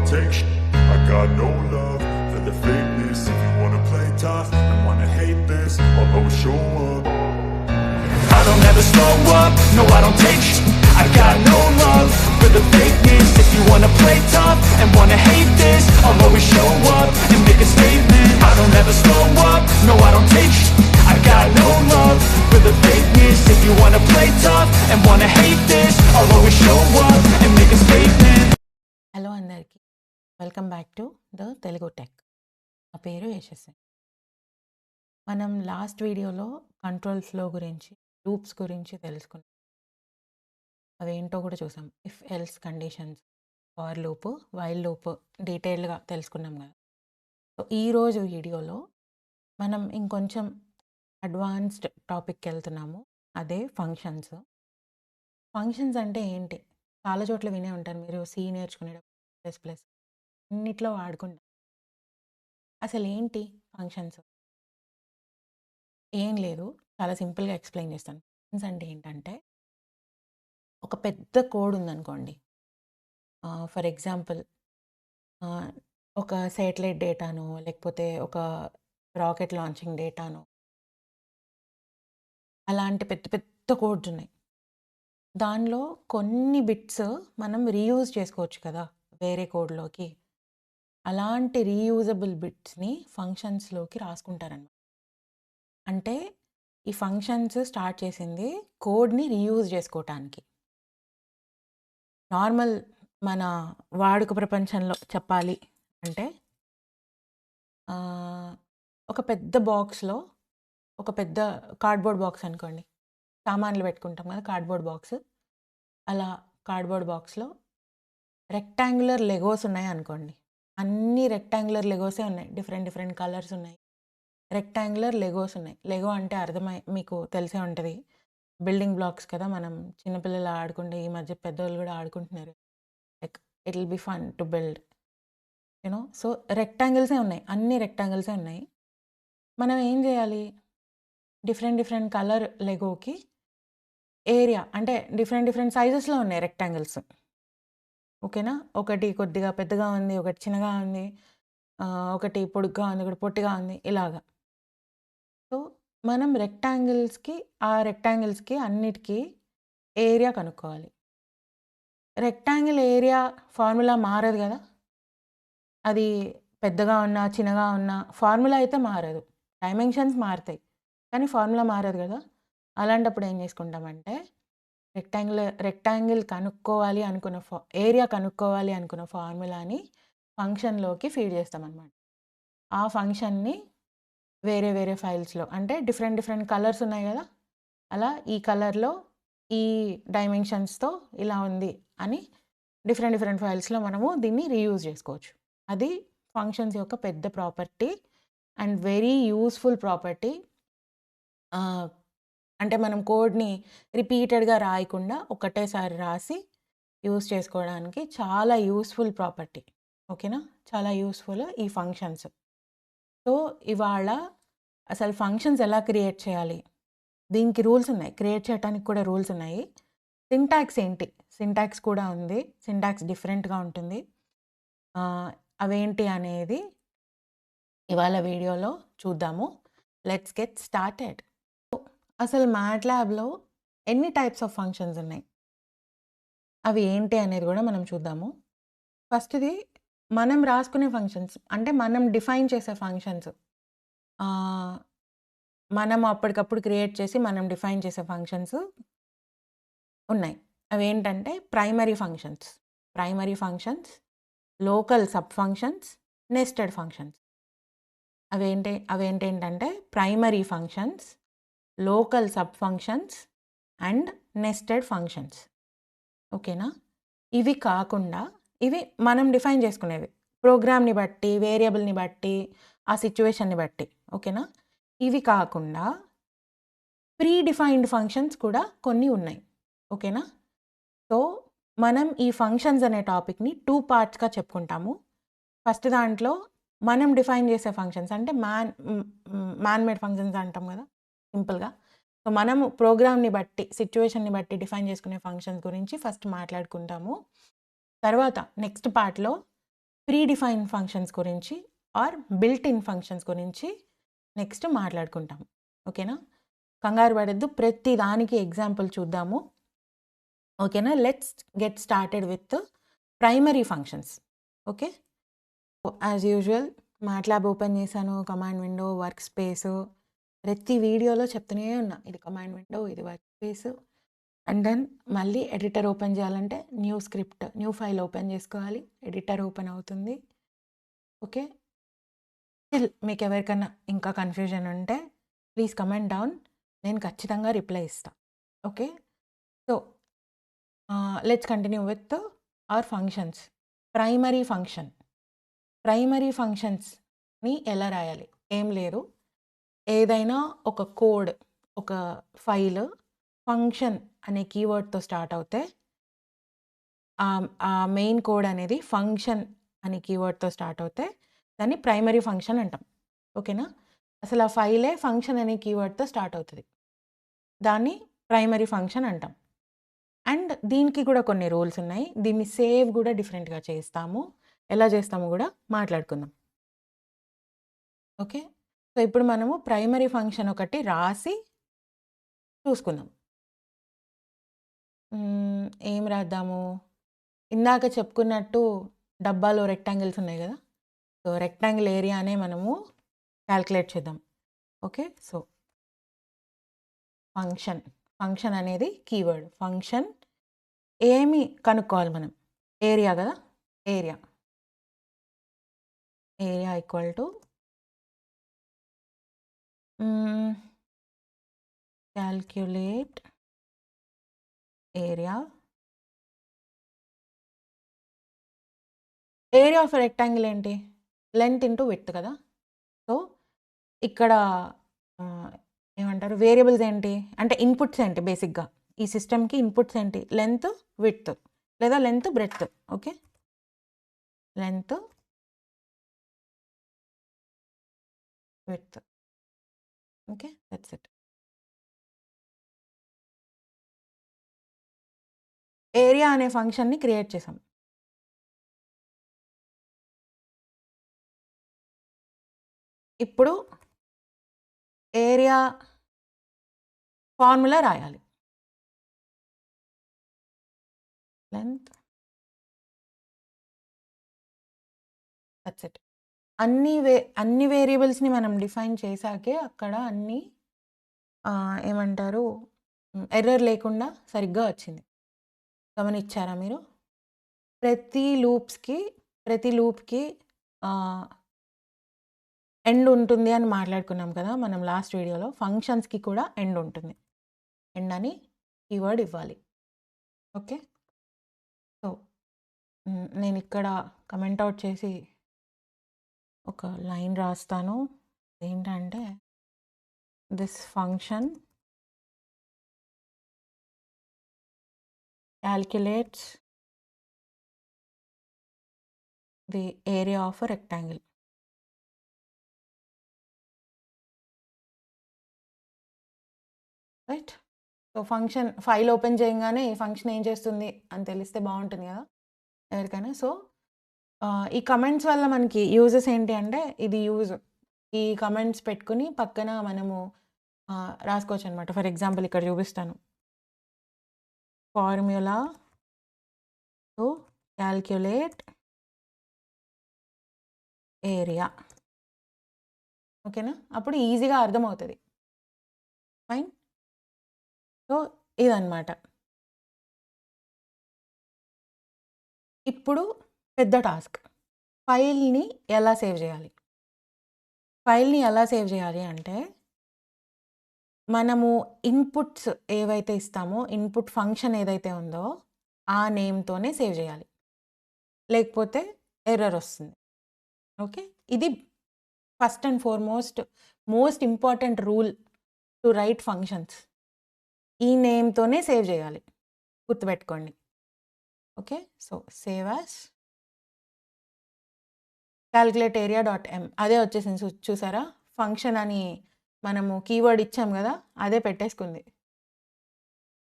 don't take I got no love for the fakeness. If you wanna play tough and wanna hate this, I'll always show up. I don't ever slow up, no I don't take I got no love for the fakeness. If you wanna play tough and wanna hate this, I'll always show up and make a statement. I don't ever slow up, no I don't take I got no love for the fakeness. If you wanna play tough and wanna hate this, I'll always show up and make a statement. Hello అందరికీ welcome back to the Telugu tech. నా పేరు యశస్వి. మనం last వీడియోలో control flow గురించి, loops గురించి తెలుసుకున్నాం. అవేంటో కూడా చూసాం. If else conditions, for loop, while loop డీటెయిల్డ్గా తెలుసుకున్నాం కదా. సో ఈరోజు వీడియోలో మనం ఇంకొంచెం అడ్వాన్స్డ్ టాపిక్కి వెళ్తున్నాము. అదే ఫంక్షన్స్. ఫంక్షన్స్ అంటే ఏంటి? చాలా చోట్ల వినే ఉంటారు మీరు, సి నేర్చుకునేటప్పుడు ప్లస్ ప్లస్ అన్నిట్లో వాడుకుంటాం. అసలు ఏంటి ఫంక్షన్స్? ఏం లేదు, చాలా సింపుల్గా ఎక్స్ప్లెయిన్ చేస్తాను. ఫంక్షన్స్ అంటే ఏంటంటే, ఒక పెద్ద కోడ్ ఉందనుకోండి. ఫర్ ఎగ్జాంపుల్ ఒక శాటిలైట్ డేటాను, లేకపోతే ఒక రాకెట్ లాంచింగ్ డేటాను, అలాంటి పెద్ద పెద్ద కోడ్స్ ఉన్నాయి. దానిలో కొన్ని బిట్స్ మనం రీయూజ్ చేసుకోవచ్చు కదా వేరే కోడ్లోకి. అలాంటి రీయూజబుల్ బిట్స్ని ఫంక్షన్స్లోకి రాసుకుంటారన్నమాట. అంటే ఈ ఫంక్షన్స్ స్టార్ట్ చేసింది కోడ్ని రీయూజ్ చేసుకోవటానికి. నార్మల్ మన వాడుక ప్రపంచంలో చెప్పాలి అంటే, ఒక పెద్ద బాక్స్లో, ఒక పెద్ద కార్డ్బోర్డ్ బాక్స్ అనుకోండి, సామాన్లు పెట్టుకుంటాం కదా కార్డ్బోర్డ్ బాక్స్. అలా కార్డ్బోర్డ్ బాక్స్లో రెక్టాంగులర్ లెగోస్ ఉన్నాయి అనుకోండి. అన్ని రెక్టాంగులర్ లెగోసే ఉన్నాయి, డిఫరెంట్ డిఫరెంట్ కలర్స్ ఉన్నాయి. రెక్టాంగులర్ లెగోస్ ఉన్నాయి. లెగో అంటే మీకు తెలిసే ఉంటుంది, బిల్డింగ్ బ్లాక్స్ కదా. మనం చిన్నపిల్లలు ఆడుకుంటే, ఈ మధ్య పెద్దవాళ్ళు కూడా ఆడుకుంటున్నారు. Like it will be fun to build, you know. So రెక్టాంగిల్సే ఉన్నాయి, అన్ని రెక్టాంగిల్సే ఉన్నాయి. మనం ఏం చేయాలి? డిఫరెంట్ డిఫరెంట్ కలర్ లెగోకి ఏరియా, అంటే డిఫరెంట్ డిఫరెంట్ సైజెస్లో ఉన్నాయి రెక్టాంగిల్స్, ఓకేనా. ఒకటి కొద్దిగా పెద్దగా ఉంది, ఒకటి చిన్నగా ఉంది, ఒకటి పొడుగ్గా ఉంది, ఒకటి పొట్టిగా ఉంది, ఇలాగా. సో మనం ఆ రెక్టాంగిల్స్కి అన్నిటికీ ఏరియా కనుక్కోవాలి. రెక్టాంగిల్ ఏరియా ఫార్ములా మారదు కదా. అది పెద్దగా ఉన్నా చిన్నగా ఉన్నా ఫార్ములా అయితే మారదు. డైమెన్షన్స్ మారుతాయి కానీ ఫార్ములా మారదు కదా. అలాంటప్పుడు ఏం చేసుకుంటామంటే, రెక్టాంగిల్ కనుక్కోవాలి అనుకున్న ఏరియా కనుక్కోవాలి అనుకున్న ఫార్ములాని ఫంక్షన్లోకి ఫీడ్ చేస్తామన్నమాట. ఆ ఫంక్షన్ని వేరే వేరే ఫైల్స్లో, అంటే డిఫరెంట్ డిఫరెంట్ కలర్స్ ఉన్నాయి కదా, అలా ఈ కలర్లో ఈ డైమెన్షన్స్తో ఇలా ఉంది అని డిఫరెంట్ డిఫరెంట్ ఫైల్స్లో మనము దీన్ని రీయూజ్ చేసుకోవచ్చు. అది ఫంక్షన్స్ యొక్క పెద్ద property and very useful property. అంటే మనం కోడ్ని రిపీటెడ్గా రాయకుండా ఒకటేసారి రాసి యూస్ చేసుకోవడానికి చాలా యూస్ఫుల్ ప్రాపర్టీ, ఓకేనా. చాలా యూస్ఫుల్ ఈ ఫంక్షన్స్. సో ఇవాళ అసలు ఫంక్షన్స్ ఎలా క్రియేట్ చేయాలి, దీనికి రూల్స్ ఉన్నాయి, క్రియేట్ చేయడానికి కూడా రూల్స్ ఉన్నాయి. సింటాక్స్ ఏంటి, సింటాక్స్ కూడా ఉంది, సింటాక్స్ డిఫరెంట్గా ఉంటుంది. అవేంటి అనేది ఇవాళ వీడియోలో చూద్దాము. Let's get started. అసలు మ్యాట్లాబ్లో ఎన్ని టైప్స్ ఆఫ్ ఫంక్షన్స్ ఉన్నాయి, అవి ఏంటి అనేది కూడా మనం చూద్దాము. ఫస్ట్ది మనం రాసుకునే ఫంక్షన్స్, అంటే మనం డిఫైన్ చేసే ఫంక్షన్స్. మనం అప్పటికప్పుడు క్రియేట్ చేసి మనం డిఫైన్ చేసే ఫంక్షన్స్ ఉన్నాయి. అవి ఏంటంటే primary functions, local sub functions, nested functions. అవేంటంటే primary functions, local sub functions and nested functions, ఓకేనా. ఇవి కాకుండా, ఇవి మనం డిఫైన్ చేసుకునేవి ప్రోగ్రామ్ని బట్టి, వేరియబుల్ని బట్టి, ఆ సిచ్యువేషన్ని బట్టి, ఓకేనా. ఇవి కాకుండా ప్రీ డిఫైన్డ్ ఫంక్షన్స్ కూడా కొన్ని ఉన్నాయి, ఓకేనా. సో మనం ఈ ఫంక్షన్స్ అనే టాపిక్ని 2 పార్ట్స్గా చెప్పుకుంటాము. ఫస్ట్ దాంట్లో మనం డిఫైన్ చేసే ఫంక్షన్స్, అంటే మ్యాన్ మేడ్ ఫంక్షన్స్ అంటాం కదా సింపుల్గా. సో మనము ప్రోగ్రామ్ని బట్టి, సిచ్యువేషన్ని బట్టి డిఫైన్ చేసుకునే ఫంక్షన్స్ గురించి ఫస్ట్ మాట్లాడుకుంటాము. తర్వాత నెక్స్ట్ పార్ట్లో ప్రీ డిఫైన్ ఫంక్షన్స్ గురించి ఆర్ బిల్ట్ ఇన్ ఫంక్షన్స్ గురించి నెక్స్ట్ మాట్లాడుకుంటాం. ఓకేనా? కంగారు పడద్దు, ప్రతి దానికి ఎగ్జాంపుల్ చూద్దాము. ఓకేనా? Let's get started with primary functions. Okay, as usual MATLAB open చేశాను, కమాండ్ విండో, వర్క్ స్పేస్, ప్రతి వీడియోలో చెప్తూనే ఉన్నా ఇది కమాండ్ విండో, ఇది వర్క్ స్పేస్. అండ్ దెన్ మళ్ళీ ఎడిటర్ ఓపెన్ చేయాలంటే new script, new file open చేసుకోవాలి, ఎడిటర్ ఓపెన్ అవుతుంది. ఓకే, స్టిల్ మీకు ఎవరికైనా ఇంకా కన్ఫ్యూజన్ ఉంటే ప్లీజ్ కమెంట్ డౌన్, నేను ఖచ్చితంగా రిప్లై ఇస్తాను. Okay, so let's continue with our functions. Primary ఫంక్షన్స్ని ఎలా రాయాలి? ఏం లేదు, ఏదైనా ఒక కోడ్, ఒక ఫైల్ ఫంక్షన్ అనే కీవర్డ్తో స్టార్ట్ అవుతే ఆ మెయిన్ కోడ్ అనేది ఫంక్షన్ అనే కీవర్డ్తో స్టార్ట్ అవుతే దాన్ని ప్రైమరీ ఫంక్షన్ అంటాం. ఓకేనా? అసలు ఆ ఫైలే ఫంక్షన్ అనే కీవర్డ్తో స్టార్ట్ అవుతుంది, దాన్ని ప్రైమరీ ఫంక్షన్ అంటాం. అండ్ దీనికి కూడా కొన్ని రూల్స్ ఉన్నాయి, దీన్ని సేవ్ కూడా డిఫరెంట్గా చేస్తాము, ఎలా చేస్తాము కూడా మాట్లాడుకుందాం. ఓకే, సో ఇప్పుడు మనము ప్రైమరీ ఫంక్షన్ ఒకటి రాసి చూసుకుందాం. ఏం రాద్దాము? ఇందాక చెప్పుకున్నట్టు డబ్బాలో రెక్టాంగిల్స్ ఉన్నాయి కదా, సో రెక్టాంగిల్ ఏరియానే మనము క్యాల్కులేట్ చేద్దాం. ఓకే, సో ఫంక్షన్ అనేది కీవర్డ్. ఫంక్షన్ ఏమి కనుక్కోవాలి మనం? ఏరియా కదా, area equal to calculate area of rectangle ఏంటి? లెంత్ ఇంటూ విడ్త్ కదా. సో ఇక్కడ ఏమంటారు, వేరియబుల్స్ ఏంటి అంటే ఇన్పుట్స్ ఏంటి? బేసిక్గా ఈ సిస్టమ్కి ఇన్పుట్స్ ఏంటి? లెంత్, విడ్త్, లేదా length, breadth. Okay, length, width. Okay, that's it. Area అనే ఫంక్షన్ని క్రియేట్ చేసాం. ఇప్పుడు ఏరియా ఫార్ములా రాయాలి. Length, that's it. అన్ని వేరియబుల్స్ని మనం డిఫైన్ చేశాకే అక్కడ అన్ని ఏమంటారు, ఎర్రర్ లేకుండా సరిగ్గా వచ్చింది. గమనించారా మీరు? ప్రతి లూప్కి ఎండ్ ఉంటుంది అని మాట్లాడుకున్నాం కదా మనం లాస్ట్ వీడియోలో. ఫంక్షన్స్కి కూడా ఎండ్ ఉంటుంది, ఎండ్ అని కీవర్డ్ ఇవ్వాలి. ఓకే, సో నేను ఇక్కడ కమెంట్ అవుట్ చేసి ఒక లైన్ రాస్తాను. ఏంటంటే this function calculates the area of a rectangle. Right. So function file open చేయగానే ఈ ఫంక్షన్ ఏం చేస్తుంది అని తెలిస్తే బాగుంటుంది కదా ఎవరికైనా. సో ఈ కమెంట్స్ వల్ల మనకి యూజెస్ ఏంటి అంటే, ఇది ఈ కమెంట్స్ పెట్టుకుని పక్కన మనము రాసుకోవచ్చు అనమాట. ఫర్ ఎగ్జాంపుల్ ఇక్కడ చూపిస్తాను, ఫార్ములా టు క్యాల్క్యులేట్ ఏరియా. ఓకేనా? అప్పుడు ఈజీగా అర్థమవుతుంది. ఫైన్. సో ఇదన్నమాట. ఇప్పుడు పెద్ద టాస్క్, ఫైల్ని ఎలా సేవ్ చేయాలి అంటే, మనము ఇన్పుట్స్ ఏవైతే ఇస్తామో, ఇన్పుట్ ఫంక్షన్ ఏదైతే ఉందో ఆ నేమ్తోనే సేవ్ చేయాలి, లేకపోతే ఎర్రర్ వస్తుంది. ఓకే, ఇది first and most important rule to write functions. ఈ నేమ్తోనే సేవ్ చేయాలి, గుర్తుపెట్టుకోండి. Okay, so save as calculate ఏరియా.m. అదే వచ్చేసింది, చూసారా? ఫంక్షన్ అని మనము కీవర్డ్ ఇచ్చాం కదా, అదే పెట్టేసుకుంది.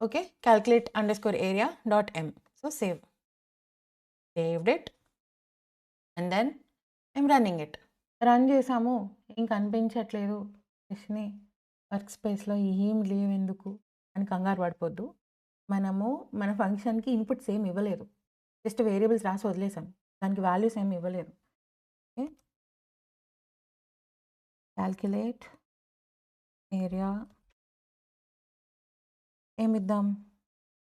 Okay, calculate_area.m. So saved it. And then I'm running it. Run చేసాము. ఏం కనిపించట్లేదు. యష్‌ని వర్క్ స్పేస్‌లో ఏం లేవెందుకు అని కంగారు పడిపోద్దు. మనము మన ఫంక్షన్‌కి ఇన్‌పుట్స్ ఏమి ఇవ్వలేదు. జస్ట్ వేరియబుల్స్ రాసి వదిలేసాం. దానికి వాల్యూస్ ఏమి ఇవ్వలేదు. ఓకే. కాలిక్యులేట్ ఏరియా ఏమిద్దాం?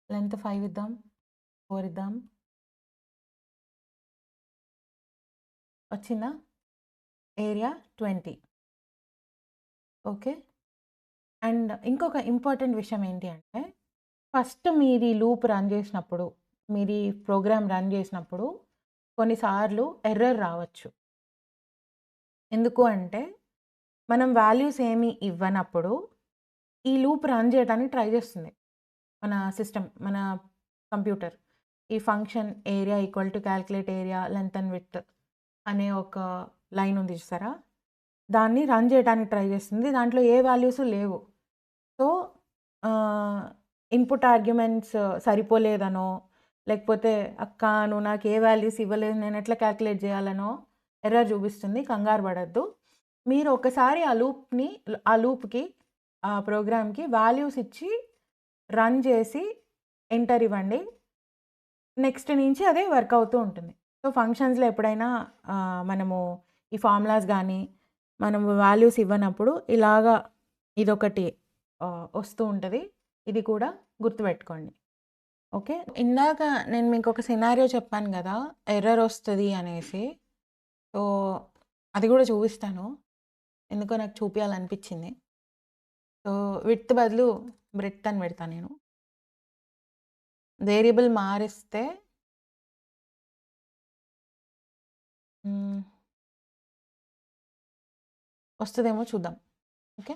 లెంత్ 5 ఇద్దాం. 4 ఇద్దాం. వచ్చిందా? ఏరియా 20. ఓకే. అండ్ ఇంకొక ఇంపార్టెంట్ విషయం ఏంటి అంటే, ఫస్ట్ మీరు ఈ లూప్ రన్ చేసినప్పుడు, మీరు ఈ ప్రోగ్రామ్ రన్ చేసినప్పుడు కొన్నిసార్లు ఎర్రర్ రావచ్చు. ఎందుకు అంటే, మనం వాల్యూస్ ఏమి ఇవ్వనప్పుడు ఈ లూప్ రన్ చేయడానికి ట్రై చేస్తుంది. మన సిస్టమ్, మన కంప్యూటర్. ఈ function area equal to calculate area length and width అనే ఒక లైన్ ఉంది చూసారా? దాన్ని రన్ చేయడానికి ట్రై చేస్తుంది. దాంట్లో ఏ వాల్యూస్ లేవు. సో, ఇన్‌పుట్ ఆర్గ్యుమెంట్స్ సరిపోలేదనో, లేకపోతే "అక్క నువ్వు నాకు ఏ వాల్యూస్ ఇవ్వలేదు. నేను ఎట్లా కాలిక్యులేట్ చేయాలనో" ఎర్రర్ చూపిస్తుంది. కంగారు పడొద్దు. మీరు ఒకసారి ఆ లూప్‌కి ఆ ప్రోగ్రామ్‌కి వాల్యూస్ ఇచ్చి రన్ చేసి ఎంటర్ ఇవ్వండి. నెక్స్ట్ నుంచి అదే వర్క్ అవుతూ ఉంటుంది. సో, ఫంక్షన్స్‌లో ఎప్పుడైనా మనము ఈ ఫార్ములాస్ గానీ, మనము వాల్యూస్ ఇవ్వనప్పుడు ఇలాగా ఇదొకటి వస్తూ ఉంటది. ఇది కూడా గుర్తుపెట్టుకోండి. ఓకే. ఇందాక నేను మీకొక సినారియో చెప్పాను గదా! ఎర్రర్ వస్తది అనేసి. సో, అది గూడా చూపిస్తాను. ఎందుకో నాకు చూపియాలనిపించింది. సో, విడ్త్ బదులు బ్రెడ్త్ అని పెడతా నేను. వేరియబుల్ మారిస్తే వస్తదేమో చూద్దాం. ఓకే.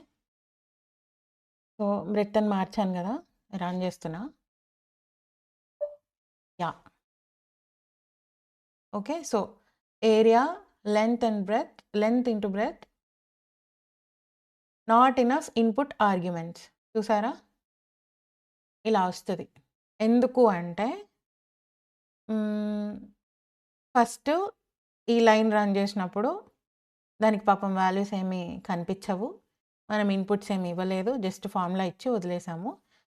సో, బ్రెడ్త్ అని మార్చాను గదా! రన్ చేస్తున్నా. Yeah! Okay. So, area, length and breadth, length into breadth not enough input arguments చూసారా? ఇలా వస్తది. ఎందుకు అంటే ఫస్ట్ ఈ లైన్ రన్ చేసినప్పుడు దానికి పాపం వాల్యూస్ ఏమి కనిపించవు. మనం ఇన్‌పుట్స్ ఏమి ఇవ్వలేదు. జస్ట్ ఫార్ములా ఇచ్చి వదిలేసాము.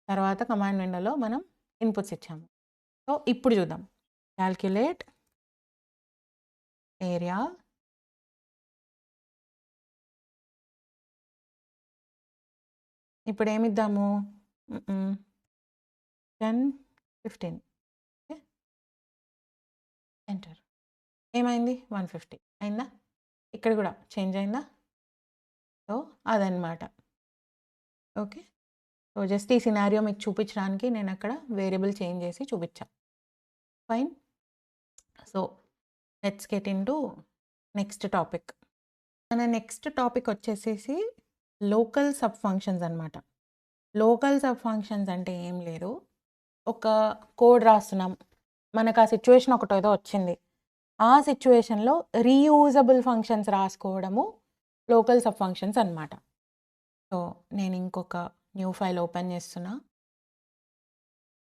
తర్వాత కమాండ్ విండోలో మనం ఇన్‌పుట్స్ ఇచ్చాము. సో, ఇప్పుడు చూద్దాం. కాలిక్యులేట్ ఏరియా ఇప్పుడేమిద్దాము? 10, 15 ఓకే. ఎంటర్. ఏమైంది? 150 అయిందా? ఇక్కడ కూడా చేంజ్ అయిందా? సో, అదనమాట. ఓకే. సో, జస్ట్ ఈ సినారియో మీకు చూపించడానికి నేనక్కడ వేరియబుల్ చేంజ్ చేసి చూపిచ్చా. Fine. So, let's get into next topic. మన నెక్స్ట్ టాపిక్ వచ్చేసేసి లోకల్ సబ్ ఫంక్షన్స్ అనమాట. లోకల్ సబ్ ఫంక్షన్స్ అంటే ఏం లేదు. ఒక కోడ్ రాస్తున్నాం. మనకు ఆ సిట్యుయేషన్ ఒకటేదో వచ్చింది. ఆ సిట్యుయేషన్‌లో రీయూజబుల్ ఫంక్షన్స్ రాసుకోవడము లోకల్ సబ్ ఫంక్షన్స్ అనమాట. సో, నేను ఇంకొక న్యూ ఫైల్ ఓపెన్ చేస్తున్నా.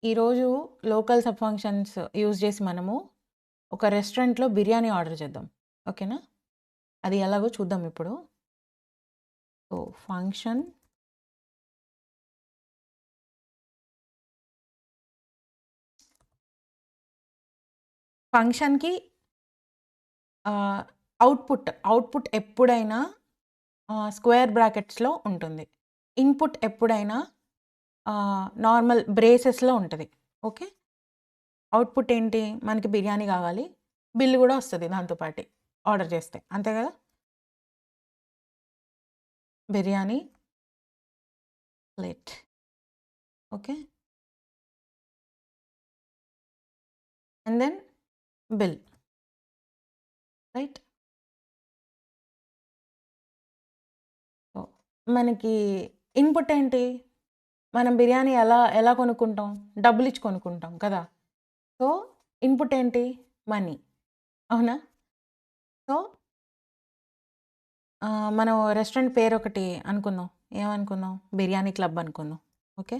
ఈరోజు లోకల్ సబ్ ఫంక్షన్స్ యూజ్ చేసి మనము ఒక రెస్టారెంట్‌లో బిర్యానీ ఆర్డర్ చేద్దాం. ఓకేనా? అది ఎలాగో చూద్దాం ఇప్పుడు. సో, ఫంక్షన్‌కి అవుట్‌పుట్ ఎప్పుడైనా స్క్వేర్ బ్రాకెట్స్‌లో ఉంటుంది. ఇన్‌పుట్ ఎప్పుడైనా నార్మల్ బ్రేసెస్‌లో ఉంటది. ఓకే. అవుట్‌పుట్ ఏంటి? మనకి బిర్యానీ కావాలి. బిల్ కూడా వస్తది దాంతో పాటే ఆర్డర్ చేస్తే. అంతే కదా! Biryani plate. Okay. And then bill. Right? So, మనకి ఇన్‌పుట్ ఏంటి? మనం బిర్యానీ ఎలా కొనుక్కుంటాం? డబ్బులిచ్చి కొనుక్కుంటాం కదా! సో, ఇన్‌పుట్ ఏంటి? మనీ. అవునా? సో, మనం రెస్టారెంట్ పేరొకటి అనుకుందాం. ఏమనుకుందాం? బిర్యానీ క్లబ్ అనుకుందాం. ఓకే.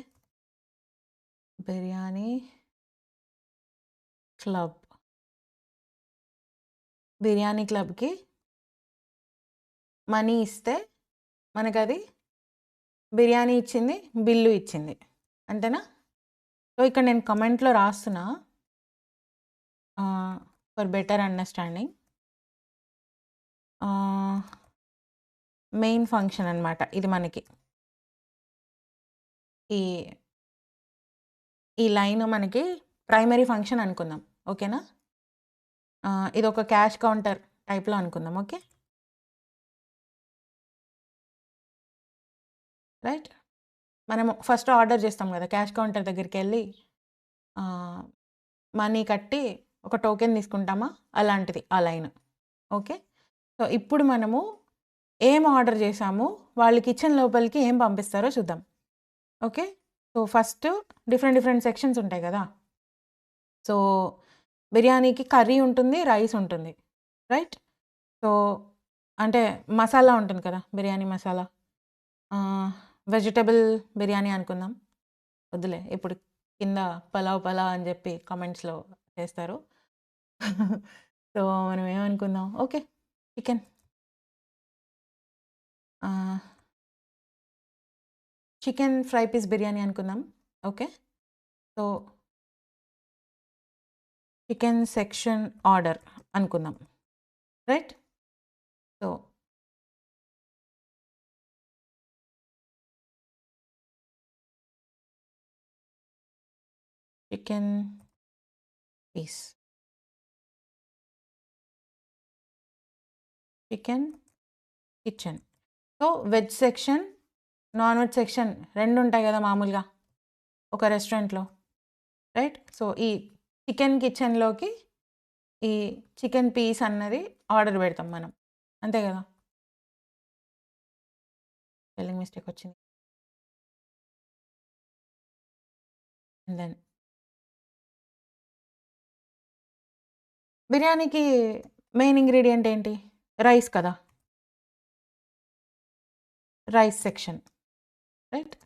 బిర్యానీ క్లబ్. బిర్యానీ క్లబ్‌కి మనీ ఇస్తే మనకది బిర్యానీ ఇచ్చింది, బిల్లు ఇచ్చింది. అంతేనా? సో, ఇక్కడ నేను కమెంట్‌లో రాస్తున్నా for better understanding. Main function అనమాట ఇది మనకి. ఈ ఈ లైన్ మనకి ప్రైమరీ ఫంక్షన్ అనుకుందాం. ఓకేనా? ఇదొక క్యాష్ కౌంటర్ టైప్‌లో అనుకుందాం. ఓకే. రైట్? మనము ఫస్ట్ ఆర్డర్ చేస్తాం కదా! క్యాష్ కౌంటర్ దగ్గరికెళ్ళి మనీ కట్టి ఒక టోకెన్ తీసుకుంటామా? అలాంటిది ఆ లైన్. ఓకే. సో, ఇప్పుడు మనము ఏం ఆర్డర్ చేశాము, వాళ్ళు కిచెన్ లోపలికి ఏం పంపిస్తారో చూద్దాం. Okay. So, first different sections ఉంటాయి కదా! సో, బిర్యానీకి కర్రీ ఉంటుంది, రైస్ ఉంటుంది. రైట్? సో, అంటే మసాలా ఉంటుంది కదా! బిర్యానీ మసాలా. వెజిటబుల్ బిర్యానీ అనుకుందాం. వద్దులే ఇప్పుడు కింద పలావ్ అని చెప్పి కామెంట్స్‌లో చేస్తారు. సో, మనం ఏమనుకుందాం, okay. Chicken. Chicken fry piece biryani అనుకుందాం. Okay. So, chicken section order అనుకుందాం. Right? So, chicken piece. Chicken kitchen. So, veg section, non veg section 2 ఉంటాయి కదా మామూలుగా ఒక రెస్టారెంట్‌లో. రైట్? సో, ఈ చికెన్ కిచెన్‌లోకి ఈ చికెన్ పీస్ అన్నది ఆర్డర్ పెడతాం మనం. అంతే కదా! స్పెల్లింగ్ మిస్టేక్ వచ్చింది. అండ్ దెన్ బిర్యానీకి మెయిన్ ఇంగ్రీడియెంట్ ఏంటి? రైస్ కదా! Rice section. Right?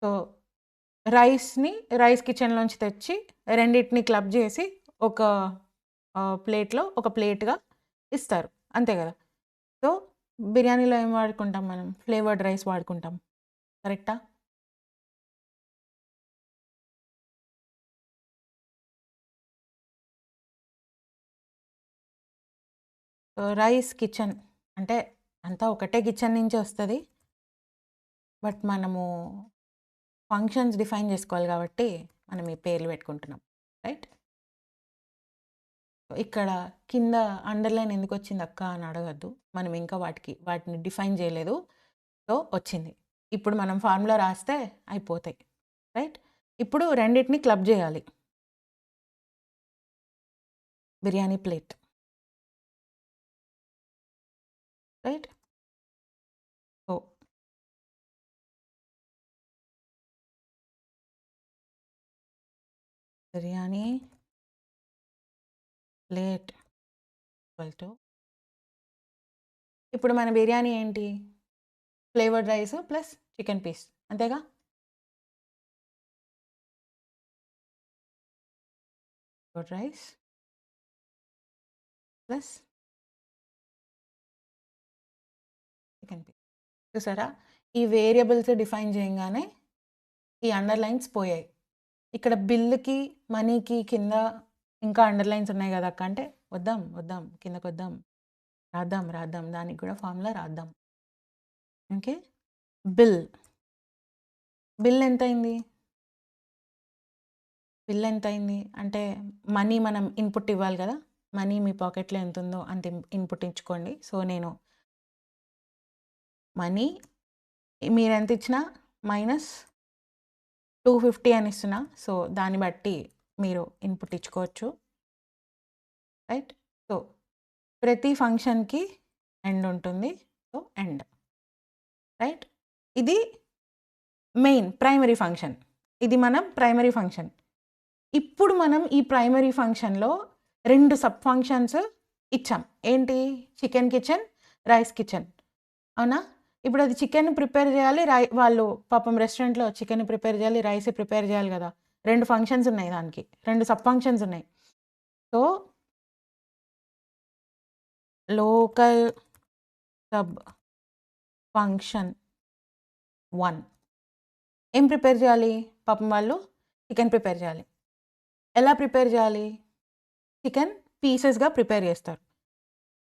So, rice కిచెన్‌లోంచి తెచ్చి రెండిటిని క్లబ్ చేసి ఒక ప్లేట్‌లో ఒక ప్లేట్‌గా ఇస్తారు. అంతే కదా! సో, బిర్యానీలో ఏం వాడుకుంటాం మనం? ఫ్లేవర్డ్ రైస్ వాడుకుంటాం. కరెక్టా? రైస్ కిచెన్ అంటే అంతా ఒకటే కిచెన్ నుంచి వస్తది. బట్ మనము ఫంక్షన్స్ డిఫైన్ చేసుకోవాలి కాబట్టి మనం ఈ పేర్లు పెట్టుకుంటున్నాం. రైట్? ఇక్కడ కింద అండర్‌లైన్ ఎందుకొచ్చిందక్క అని అడగొద్దు. మనం ఇంకా వాటిని డిఫైన్ చేయలేదు. సో, వచ్చింది. ఇప్పుడు మనం ఫార్ములా రాస్తే అయిపోతాయి. రైట్? ఇప్పుడు రెండిటిని క్లబ్ చేయాలి. Biryani plate. Right? So, biryani plate equal to ఇప్పుడు మన బిర్యానీ ఏంటి? Flavoured rice plus chicken piece. అంతేగా? Flavoured rice plus chicken piece. చూసారా? ఈ వేరియబుల్స్ డిఫైన్ చేయంగానే ఈ అండర్‌లైన్స్ పోయాయి. ఇక్కడ బిల్లుకి, మనీకి కింద ఇంకా అండర్‌లైన్స్ ఉన్నాయి కదా అక్క అంటే వద్దాం కిందకొద్దాం. రాద్దాం. దానికి కూడా ఫార్ములా రాద్దాం. ఓకే. బిల్ ఎంతయింది? బిల్ ఎంతయింది? అంటే మనీ మనం ఇన్పుట్ ఇవ్వాలి కదా! మనీ మీ పాకెట్‌లో ఎంతుందో అంత ఇన్పుట్ ఇచ్చుకోండి. సో, నేను మనీ మీరెంత ఇచ్చినా మైనస్ 250 అని ఇస్తున్నా. సో, దాన్ని బట్టి మీరు ఇన్పుట్ ఇచ్చుకోవచ్చు. రైట్? సో, ప్రతి ఫంక్షన్‌కి ఎండ్ ఉంటుంది. So, end. రైట్? ఇది ప్రైమరీ ఫంక్షన్. ఇది మనం ప్రైమరీ ఫంక్షన్. ఇప్పుడు మనం ఈ ప్రైమరీ ఫంక్షన్‌లో 2 సబ్ ఫంక్షన్స్ ఇచ్చాం. ఏంటి? Chicken kitchen, rice kitchen. అవునా? ఇప్పుడు అది చికెన్ ప్రిపేర్ చేయాలి. వాళ్ళు పాపం రెస్టారెంట్‌లో చికెన్ ప్రిపేర్ చేయాలి, రైస్ ప్రిపేర్ చేయాలి కదా! 2 ఫంక్షన్స్ ఉన్నాయి దానికి. 2 సబ్ ఫంక్షన్స్ ఉన్నాయి. సో, లోకల్ సబ్ ఫంక్షన్ 1 ఏం ప్రిపేర్ చేయాలి? పాపం వాళ్ళు చికెన్ ప్రిపేర్ చేయాలి. ఎలా ప్రిపేర్ చేయాలి? చికెన్ పీసెస్‌గా ప్రిపేర్ చేస్తారు.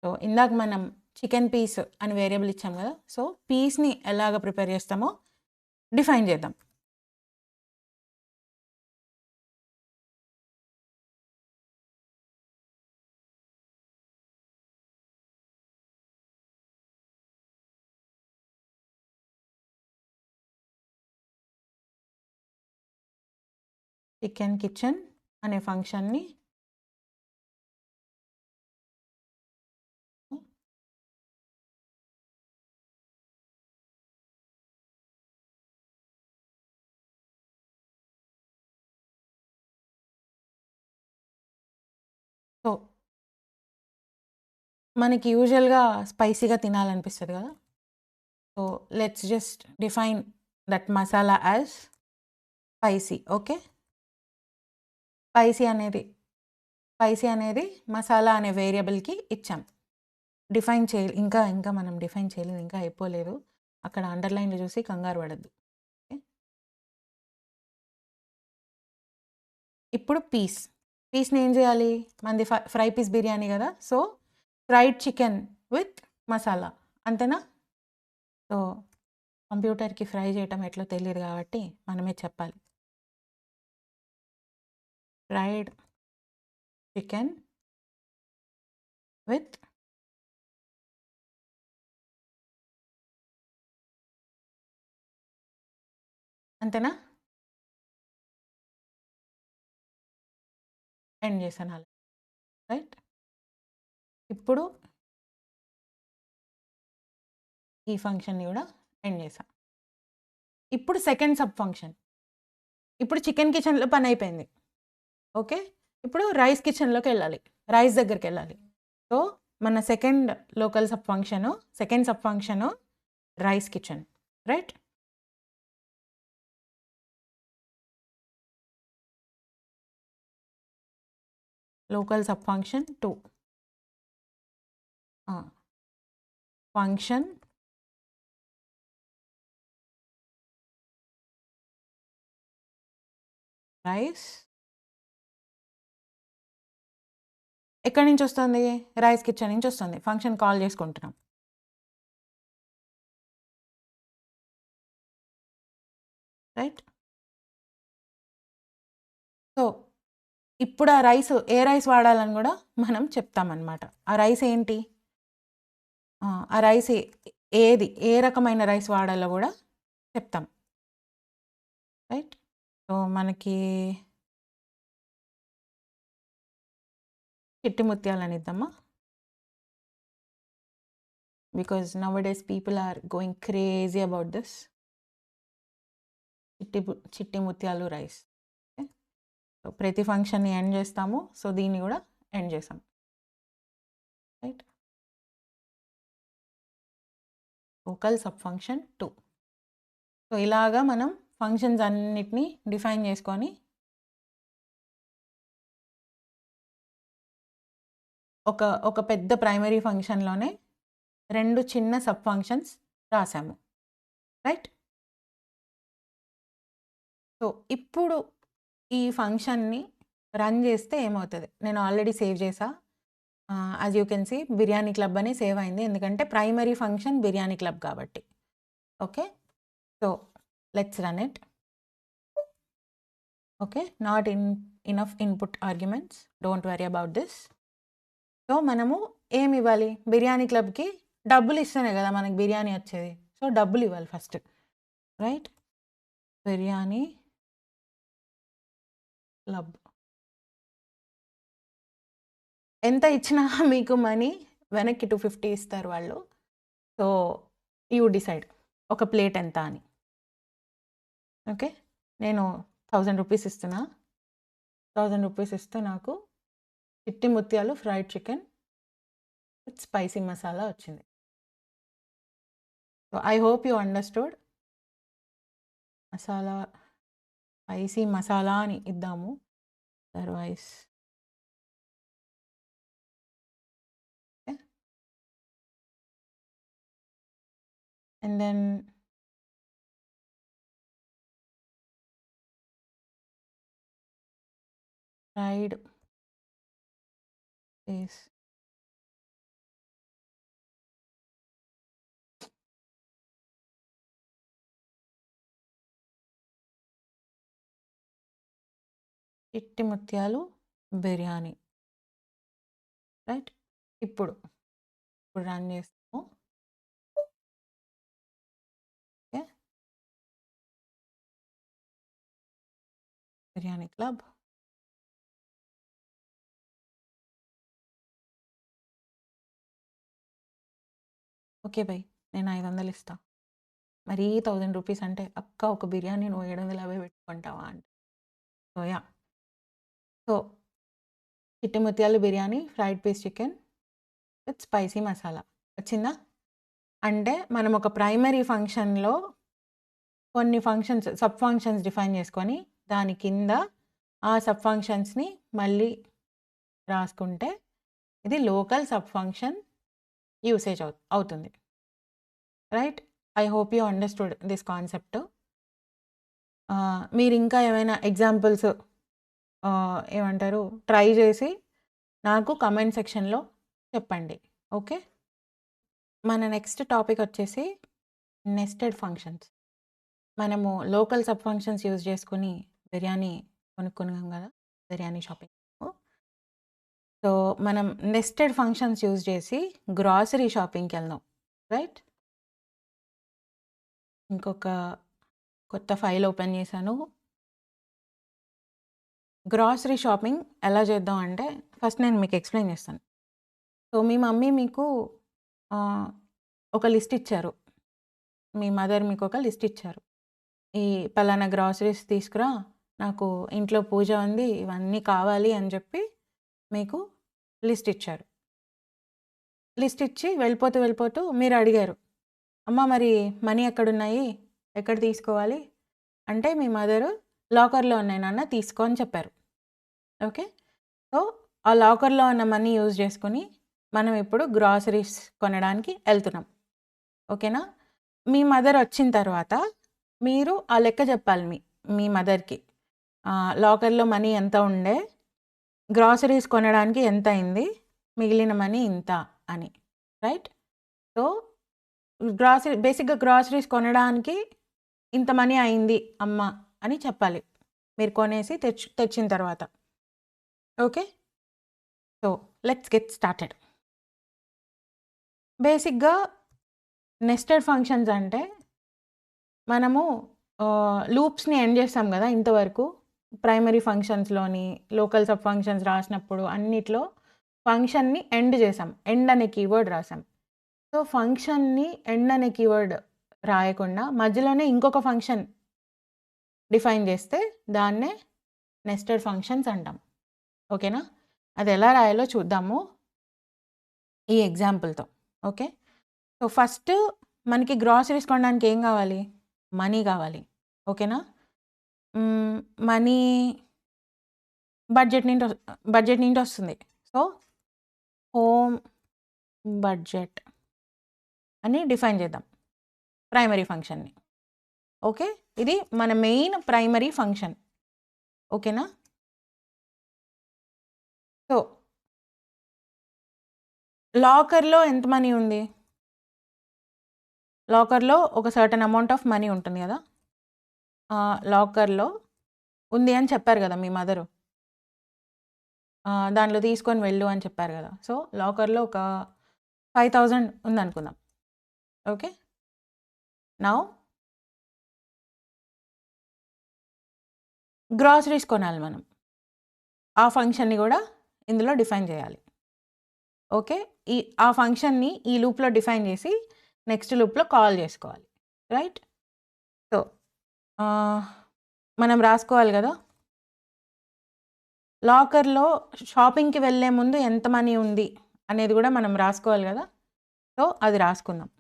సో, ఇందాక మనం చికెన్ పీస్ అని వేరియబుల్ ఇచ్చాం కదా! సో, పీస్‌ని ఎలాగ ప్రిపేర్ చేస్తామో డిఫైన్ చేద్దాం. చికెన్ కిచెన్ అనే ఫంక్షన్‌ని సో, మనకి యూజువల్‌గా స్పైసీగా తినాలనిపిస్తది కదా! So, let's just define that masala as spicy. Okay. Spicy అనేది మసాలా అనే వేరియబుల్‌కి ఇచ్చాం. డిఫైన్ చేయాలి. ఇంకా మనం డిఫైన్ చేయలేదు. ఇంకా అయిపోలేదు. అక్కడ అండర్‌లైన్‌లు చూసి కంగారు పడొద్దు. ఓకే. ఇప్పుడు పీస్‌ని ఏం చేయాలి? మనది ఫ్రై పీస్ బిర్యానీ కదా! So, fried chicken with masala అంతేనా? సో, కంప్యూటర్‌కి ఫ్రై చేయటం ఎట్లో తెలీదు కాబట్టి మనమే చెప్పాలి. ఫ్రైడ్ చికెన్ విత్ అంతేనా? ఎండ్ చేశాను అలా. రైట్? ఇప్పుడు ఈ ఫంక్షన్‌ని కూడా ఎండ్ చేశా. ఇప్పుడు సెకండ్ సబ్ ఫంక్షన్. ఇప్పుడు చికెన్ కిచెన్‌లో పని అయిపోయింది. ఓకే. ఇప్పుడు రైస్ కిచెన్‌లోకెళ్ళాలి. రైస్ దగ్గరికెళ్ళాలి. సో, మన second sub function rice kitchen. Right? Local sub function 2. Function rice ఎక్కడి నుంచొస్తుంది? రైస్ కిచెన్ నుంచొస్తుంది. ఫంక్షన్ కాల్ చేసుకుంటున్నాం. రైట్? సో, ఇప్పుడు ఆ రైస్ ఏ రైస్ వాడాలని కూడా మనం చెప్తామన్నమాట. ఆ రైస్ ఏంటి? ఆ రైస్ ఏ రకమైన రైస్ వాడాలో కూడా చెప్తాం. రైట్? సో, మనకి చిట్టి ముత్యాలని ఇద్దామా? Because nowadays people are going crazy about this. Chitti Mutyalu rice. Okay. So, ప్రతి ఫంక్షన్‌ని ఎండ్ చేస్తాము. సో, దీన్ని కూడా ఎండ్ చేసాం. Right? Local sub function 2. So, ఇలాగా మనం ఫంక్షన్స్ అన్నిటిని డిఫైన్ చేసుకొని ఒక పెద్ద ప్రైమరీ ఫంక్షన్‌లోనే 2 చిన్న సబ్ ఫంక్షన్స్ రాసాము. రైట్? సో, ఇప్పుడు ఈ ఫంక్షన్‌ని రన్ చేస్తే ఏమవుతది? నేను ఆల్రెడీ సేవ్ చేశా. As you can see biryani club అని సేవ్ అయింది. ఎందుకంటే ప్రైమరీ ఫంక్షన్ బిర్యానీ క్లబ్ కాబట్టి. Okay. So, let's run it. Okay. Not enough input arguments. Don't worry about this. So, మనము ఏమివ్వాలి? బిర్యానీ క్లబ్‌కి డబ్బులిస్తేనే కదా మనకి బిర్యానీ వచ్చేది. సో, డబ్బులివ్వాలి ఫస్ట్. రైట్? బిర్యానీ క్లబ్. ఎంత ఇచ్చినా మీకు మనీ వెనక్కి 250 ఇస్తారు వాళ్ళు. సో, యూ డిసైడ్ ఒక ప్లేట్ ఎంత అని. ఓకే. నేను 1000 రూపీస్ ఇస్తున్నా. 1000 రూపీస్ ఇస్తే నాకు Chitti Mutyalu fried chicken with spicy masala వచ్చింది. So, I hope you understood. Masala spicy masala అని ఇద్దాము. Otherwise and then fried piece. Chitti ముత్యాలు బిర్యానీ. రైట్. ఇప్పుడు రన్ చేస్తాము. Okay. Biryani club. Okay bye, నేను 500 ఇస్తా. మరీ 1000 రూపీస్ అంటే అక్క ఒక బిర్యానీ నువ్వు 750 పెట్టుకుంటావా అంటే. సో యా, సో చిట్టి ముత్యాలు biryani, fried piece chicken with spicy masala వచ్చిందా? అంటే మనం ఒక ప్రైమరీ ఫంక్షన్లో కొన్ని ఫంక్షన్స్, సబ్ ఫంక్షన్స్ డిఫైన్ చేసుకొని దాని కింద ఆ సబ్ ఫంక్షన్స్ని మళ్ళీ రాసుకుంటే ఇది లోకల్ సబ్ ఫంక్షన్ యూసేజ్ అవుతుంది. Right. I hope you understood this concept. మీరు ఇంకా ఏమైనా ఎగ్జాంపుల్స్ ఏమంటారు ట్రై చేసి నాకు కమెంట్ సెక్షన్లో చెప్పండి. ఓకే. మన నెక్స్ట్ టాపిక్ వచ్చేసి నెస్టెడ్ ఫంక్షన్స్. మనము లోకల్ సబ్ ఫంక్షన్స్ యూజ్ చేసుకుని బిర్యానీ కొనుక్కున్నాం కదా, బిర్యానీ షాపింగ్. సో మనం నెస్టెడ్ ఫంక్షన్స్ యూజ్ చేసి గ్రాసరీ షాపింగ్కి వెళ్దాం. రైట్. ఇంకొక కొత్త ఫైల్ ఓపెన్ చేశాను. గ్రాసరీ షాపింగ్ ఎలా చేద్దాం అంటే ఫస్ట్ నేను మీకు ఎక్స్ప్లెయిన్ చేస్తాను. సో మీ మమ్మీ మీకు ఒక లిస్ట్ ఇచ్చారు, మీ మదర్ మీకు ఒక లిస్ట్ ఇచ్చారు. ఈ పలానా గ్రాసరీస్ తీసుకురా, నాకు ఇంట్లో పూజ ఉంది, ఇవన్నీ కావాలి అని చెప్పి మీకు లిస్ట్ ఇచ్చారు. లిస్ట్ ఇచ్చి వెళ్ళిపోతూ మీరు అడిగారు, అమ్మ మరి మనీ ఎక్కడున్నాయి, ఎక్కడ తీసుకోవాలి అంటే మీ మదరు లాకర్లో ఉన్నాయి నాన్న తీసుకో అని చెప్పారు. ఓకే. సో ఆ లాకర్లో ఉన్న మనీ యూజ్ చేసుకొని మనం ఇప్పుడు గ్రాసరీస్ కొనడానికి వెళ్తున్నాం. ఓకేనా. మీ మదర్ వచ్చిన తర్వాత మీరు ఆ లెక్క చెప్పాలి మీ మదర్కి, లాకర్లో మనీ ఎంత ఉండే, గ్రాసరీస్ కొనడానికి ఎంత అయింది, మిగిలిన మనీ ఇంత అని. రైట్. సో బేసిక్గా గ్రాసరీస్ కొనడానికి ఇంత మనీ అయింది అమ్మ అని చెప్పాలి మీరు కొనేసి తెచ్చిన తర్వాత. Okay. So let's get started. బేసిక్గా నెస్టెడ్ ఫంక్షన్స్ అంటే మనము లూప్స్ని ఎండ్ చేస్తాం కదా ఇంతవరకు. ప్రైమరీ ఫంక్షన్స్లోని లోకల్ సబ్ ఫంక్షన్స్ రాసినప్పుడు అన్నిట్లో ఫంక్షన్ని ఎండ్ చేసాం, ఎండ్ అనే కీవర్డ్ రాసాం. సో ఫంక్షన్ని ఎండ్ అనే కీవర్డ్ రాయకుండా మధ్యలోనే ఇంకొక ఫంక్షన్ డిఫైన్ చేస్తే దాన్నే నెస్టెడ్ ఫంక్షన్స్ అంటాం. ఓకేనా. అది ఎలా రాయాలో చూద్దాము ఈ ఎగ్జాంపుల్తో. ఓకే. సో ఫస్ట్ మనకి గ్రాసరీస్ కొనడానికి ఏం కావాలి, మనీ కావాలి. ఓకేనా. మనీ బడ్జెట్ నుండి వస్తుంది. సో హోమ్ బడ్జెట్ అని డిఫైన్ చేద్దాం ప్రైమరీ ఫంక్షన్ని. ఓకే. ఇది మన మెయిన్ ప్రైమరీ ఫంక్షన్. ఓకేనా. సో లాకర్లో ఎంత మనీ ఉంది, లాకర్లో ఒక సర్టన్ అమౌంట్ ఆఫ్ మనీ ఉంటుంది కదా, లాకర్లో ఉంది అని చెప్పారు కదా మీ మదరు, దాంట్లో తీసుకొని వెళ్ళు అని చెప్పారు కదా. సో లాకర్లో ఒక 5000 ఉందనుకుందాం. ఓకే. నౌ గ్రాసరీస్ కొనాలి మనం, ఆ ఫంక్షన్ని కూడా ఇందులో డిఫైన్ చేయాలి. ఓకే. ఆ ఫంక్షన్ని ఈ లూప్లో డిఫైన్ చేసి నెక్స్ట్ లూప్లో కాల్ చేసుకోవాలి. రైట్. సో మనం రాసుకోవాలి కదా, లాకర్లో షాపింగ్కి వెళ్ళే ముందు ఎంత మనీ ఉంది అనేది కూడా మనం రాసుకోవాలి కదా. సో అది రాసుకుందాం.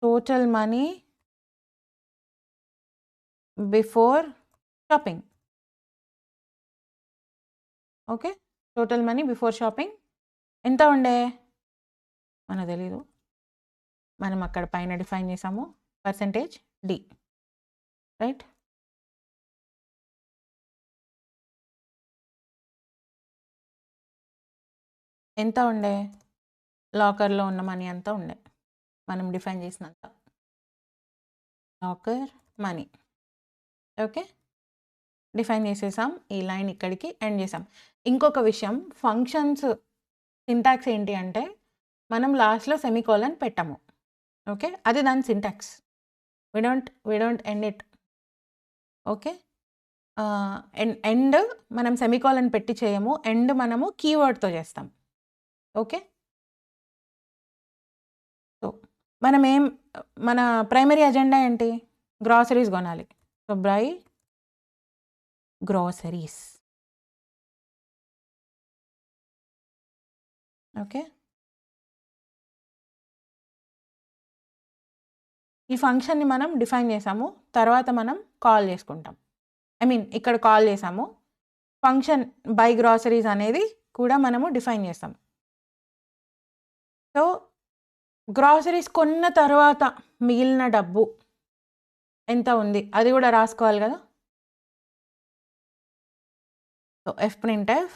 Total money before shopping. Okay. Total money before shopping ఎంత ఉండే, మనకు తెలీదు. మనం అక్కడ పైన డిఫైన్ చేసాము %d, రైట్? ఎంత ఉండే? లాకర్లో ఉన్న మనీ అంతా ఉండే, మనం డిఫైన్ చేసినంత లాకర్ మనీ. ఓకే, డిఫైన్ చేసేసాం. ఈ లైన్ ఇక్కడికి ఎండ్ చేసాం. ఇంకొక విషయం, ఫంక్షన్స్ సింటాక్స్ ఏంటి అంటే మనం లాస్ట్లో సెమీకోలన్ పెట్టాము. ఓకే, అది దాని syntax. We don't end it. Okay, end మనం సెమీకోలన్ పెట్టి చేయము, ఎండ్ మనము కీవర్డ్తో చేస్తాం. ఓకే, సో మన ప్రైమరీ అజెండా ఏంటి? గ్రాసరీస్ కొనాలి. So buy groceries. ఓకే, ఈ ఫంక్షన్ని మనం డిఫైన్ చేసాము, తర్వాత మనం కాల్ చేసుకుంటాం. ఇక్కడ కాల్ చేసాము, ఫంక్షన్ బై గ్రాసరీస్ అనేది కూడా మనము డిఫైన్ చేస్తాం. సో గ్రాసరీస్ కొన్న తర్వాత మిగిలిన డబ్బు ఎంత ఉంది అది కూడా రాసుకోవాలి కదా. So fprintf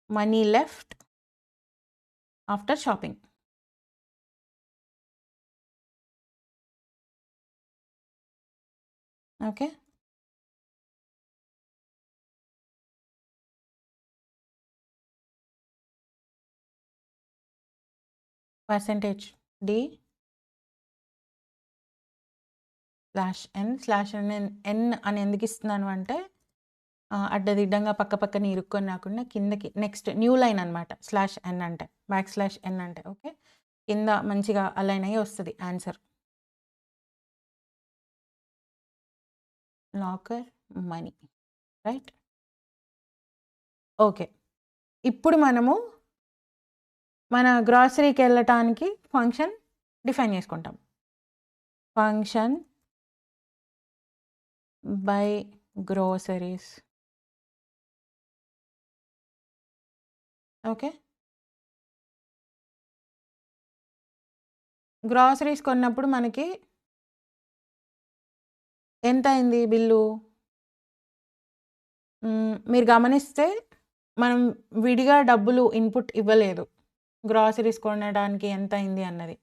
money left after shopping. Okay, %d /n అని ఎందుకు ఇస్తున్నాను అంటే అడ్డదిడ్డంగా పక్కన ఇరుక్కొని రాకుండా కిందకి నెక్స్ట్ న్యూ లైన్ అనమాట. /n అంటే \n అంటే ఓకే, కింద మంచిగా అలైన్ అయ్యి వస్తుంది answer. Locker money, right? Okay, ఇప్పుడు మనము మన గ్రాసరీకి వెళ్ళటానికి ఫంక్షన్ డిఫైన్ చేసుకుంటాం. Function by groceries. Okay, groceries కొన్నప్పుడు మనకి ఎంత అయింది బిల్లు? మీరు గమనిస్తే మనం విడిగా డబ్బులు ఇన్పుట్ ఇవ్వలేదు గ్రాసరీస్ కొనడానికి ఎంత అయింది అన్నది.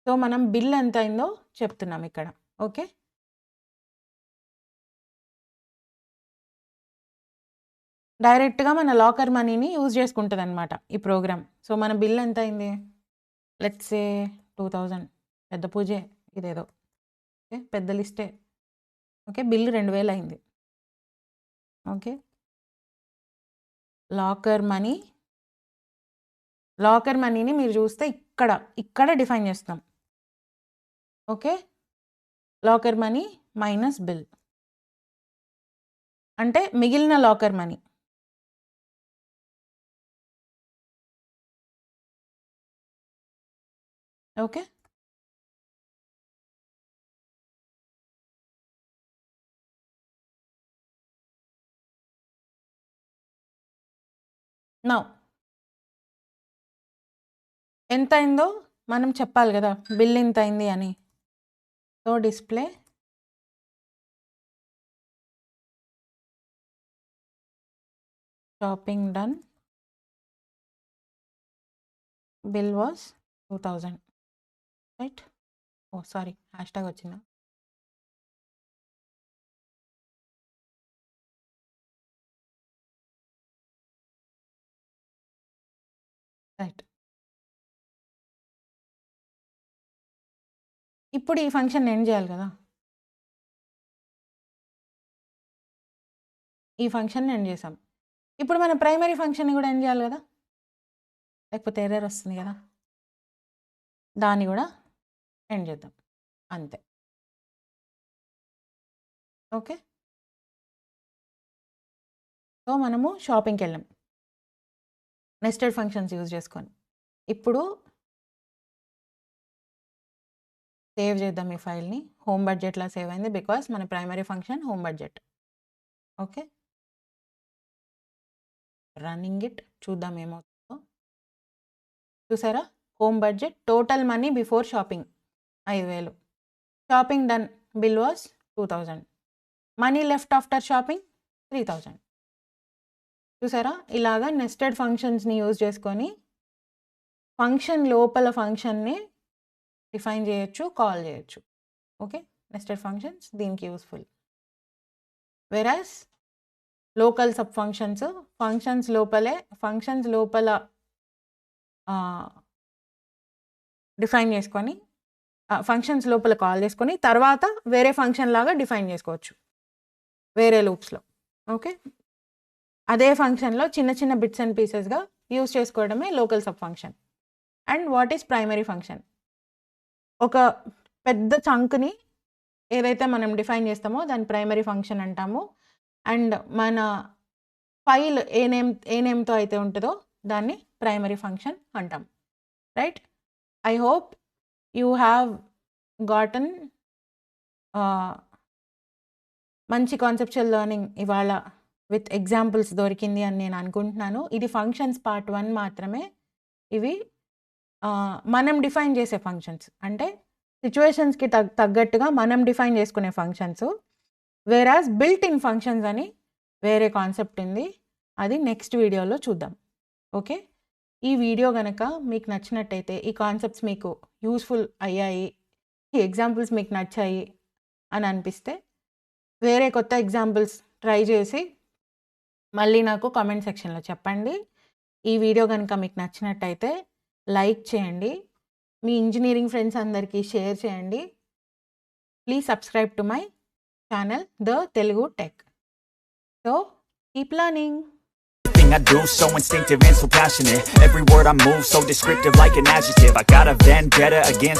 సో మనం బిల్ ఎంత అయిందో చెప్తున్నాం ఇక్కడ. ఓకే, డైరెక్ట్గా మన లాకర్ మనీని యూజ్ చేసుకుంటుంది అనమాట ఈ ప్రోగ్రామ్. సో మన బిల్ ఎంత అయింది? Let's say 2000. పెద్ద పూజే ఇదేదో. ఓకే, పెద్ద లిస్టే. ఓకే, బిల్లు 2000 అయింది. ఓకే, లాకర్ మనీని మీరు చూస్తే ఇక్కడ డిఫైన్ చేస్తాం. Okay, locker money minus bill అంటే మిగిలిన లాకర్ మనీ. ఓకే, నౌ ఎంత అయిందో మనం చెప్పాలి కదా, బిల్ ఎంత అయింది అని. So display shopping done, bill was 2000, right? Oh sorry, hashtag వచ్చిందా? రైట్. ఇప్పుడు ఈ ఫంక్షన్ ఎండ్ చేయాలి కదా, ఈ ఫంక్షన్ ఎండ్ చేసాం. ఇప్పుడు మన ప్రైమరీ ఫంక్షన్ని కూడా ఎండ్ చేయాలి కదా, లేకపోతే ఎర్రర్ వస్తుంది కదా. దాన్ని కూడా ఎండ్ చేద్దాం, అంతే. ఓకే, సో మనము షాపింగ్కి వెళ్ళాం నెస్టెడ్ ఫంక్షన్స్ యూజ్ చేసుకొని. ఇప్పుడు సేవ్ చేద్దాం ఈ ఫైల్ని. హోమ్ బడ్జెట్లా సేవ్ అయింది బికాస్ మన primary function home budget. Okay, running it, చూద్దాం ఏమవుతుందో. చూసారా, home budget total money before shopping 5,000, shopping done bill was 2,000, money left after shopping 3,000. చూసారా, ఇలాగా నెస్టెడ్ ఫంక్షన్స్ని యూజ్ చేసుకొని ఫంక్షన్ లోపల ఫంక్షన్ని డిఫైన్ చేయొచ్చు, కాల్ చేయొచ్చు. ఓకే, నెస్టెడ్ ఫంక్షన్స్ దీనికి useful. వెరాస్ local sub functions, functions లోపల డిఫైన్ చేసుకొని ఫంక్షన్స్ లోపల కాల్ చేసుకొని తర్వాత వేరే ఫంక్షన్ లాగా డిఫైన్ చేసుకోవచ్చు వేరే లూప్స్లో. ఓకే, అదే ఫంక్షన్లో చిన్న చిన్న బిట్స్ అండ్ పీసెస్గా యూజ్ చేసుకోవడమే local sub function. And what is primary function? ఒక పెద్ద చంక్ని ఏదైతే మనం డిఫైన్ చేస్తామో దాన్ని ప్రైమరీ ఫంక్షన్ అంటాము. అండ్ మన ఫైల్ ఏ నేమ్తో అయితే ఉంటుందో దాన్ని ప్రైమరీ ఫంక్షన్ అంటాం. Right, I hope you have గాటన్ మంచి కాన్సెప్చువల్ లెర్నింగ్ ఇవాళ విత్ ఎగ్జాంపుల్స్ దొరికింది అని నేను అనుకుంటున్నాను. ఇది ఫంక్షన్స్ పార్ట్ 1 మాత్రమే. ఇవి మనం డిఫైన్ చేసే ఫంక్షన్స్, అంటే సిచ్యువేషన్స్కి తగ్గట్టుగా మనం డిఫైన్ చేసుకునే ఫంక్షన్స్. వేరాజ్ బిల్ట్ ఇన్ ఫంక్షన్స్ అని వేరే కాన్సెప్ట్ ఉంది, అది నెక్స్ట్ వీడియోలో చూద్దాం. ఓకే, ఈ వీడియో కనుక మీకు నచ్చినట్టయితే, ఈ కాన్సెప్ట్స్ మీకు యూస్ఫుల్ అయ్యాయి, ఈ ఎగ్జాంపుల్స్ మీకు నచ్చాయి అని అనిపిస్తే వేరే కొత్త ఎగ్జాంపుల్స్ ట్రై చేసి మళ్ళీ నాకు కామెంట్ సెక్షన్లో చెప్పండి. ఈ వీడియో కనుక మీకు నచ్చినట్టయితే లైక్ చేయండి, మీ ఇంజనీరింగ్ ఫ్రెండ్స్ అందరికీ షేర్ చేయండి. Please subscribe to my channel the Telugu tech. So keep learning. Everything I do so instinctive and so passionate. Every word I move so descriptive like an adjective. I got a vendetta against